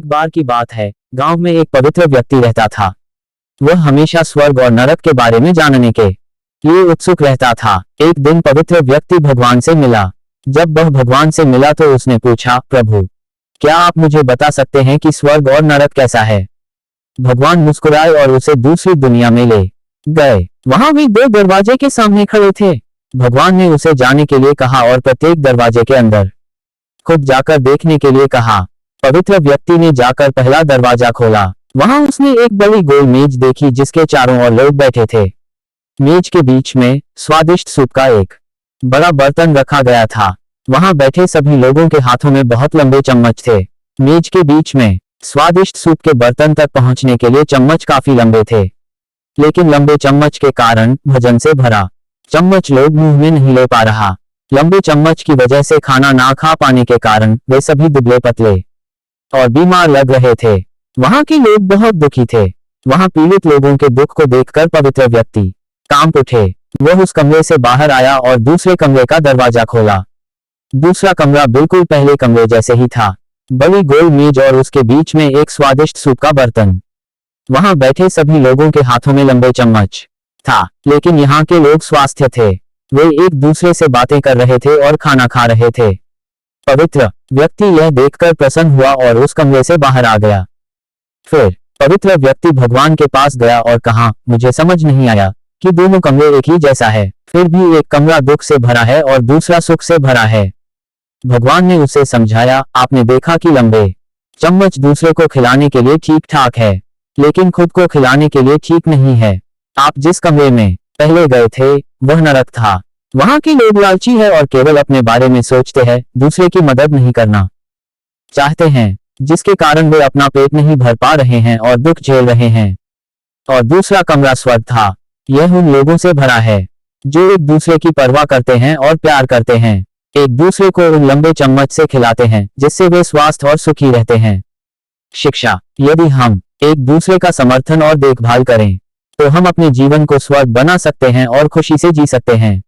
एक बार की बात है, गांव में एक पवित्र व्यक्ति रहता था। वह हमेशा स्वर्ग और नरक के बारे में जानने के लिए उत्सुक रहता था। एक दिन पवित्र व्यक्ति भगवान से मिला। जब वह भगवान से मिला तो उसने पूछा, प्रभु, क्या आप मुझे बता सकते हैं कि स्वर्ग और नरक कैसा है? भगवान मुस्कुराए और उसे दूसरी दुनिया में ले गए। वहां भी दो दरवाजे के सामने खड़े थे। भगवान ने उसे जाने के लिए कहा और प्रत्येक दरवाजे के अंदर खुद जाकर देखने के लिए कहा। पवित्र व्यक्ति ने जाकर पहला दरवाजा खोला। वहां उसने एक बड़ी गोल मेज देखी जिसके चारों ओर लोग बैठे थे। मेज के बीच में स्वादिष्ट सूप का एक बड़ा बर्तन रखा गया था। वहां बैठे सभी लोगों के हाथों में बहुत लंबे चम्मच थे। मेज के बीच में स्वादिष्ट सूप के बर्तन तक पहुंचने के लिए चम्मच काफी लंबे थे, लेकिन लंबे चम्मच के कारण भोजन से भरा चम्मच लोग मुंह में नहीं ले पा रहा। लंबे चम्मच की वजह से खाना ना खा पाने के कारण वे सभी दुबले पतले और बीमार लग रहे थे। वहां के लोग बहुत दुखी थे। वहां पीड़ित लोगों के दुख को देखकर पवित्र व्यक्ति कांप उठे। वह उस कमरे से बाहर आया और दूसरे कमरे का दरवाजा खोला। दूसरा कमरा बिल्कुल पहले कमरे जैसे ही था। बड़ी गोल मेज और उसके बीच में एक स्वादिष्ट सूप का बर्तन। वहां बैठे सभी लोगों के हाथों में लंबे चम्मच था, लेकिन यहाँ के लोग स्वस्थ थे। वे एक दूसरे से बातें कर रहे थे और खाना खा रहे थे। पवित्र व्यक्ति यह देखकर प्रसन्न हुआ और उस कमरे से बाहर आ गया। फिर पवित्र व्यक्ति भगवान के पास गया और कहा, मुझे समझ नहीं आया कि दोनों कमरे एक ही जैसा है, फिर भी एक कमरा दुख से भरा है और दूसरा सुख से भरा है। भगवान ने उसे समझाया, आपने देखा कि लंबे चम्मच दूसरे को खिलाने के लिए ठीक ठाक है, लेकिन खुद को खिलाने के लिए ठीक नहीं है। आप जिस कमरे में पहले गए थे वह नरक था। वहां के लोग लालची है और केवल अपने बारे में सोचते हैं, दूसरे की मदद नहीं करना चाहते हैं, जिसके कारण वे अपना पेट नहीं भर पा रहे हैं और दुख झेल रहे हैं। और दूसरा कमरा स्वर्ग था। यह उन लोगों से भरा है जो एक दूसरे की परवाह करते हैं और प्यार करते हैं, एक दूसरे को उन लंबे चम्मच से खिलाते हैं जिससे वे स्वस्थ और सुखी रहते हैं। शिक्षा, यदि हम एक दूसरे का समर्थन और देखभाल करें तो हम अपने जीवन को स्वर्ग बना सकते हैं और खुशी से जी सकते हैं।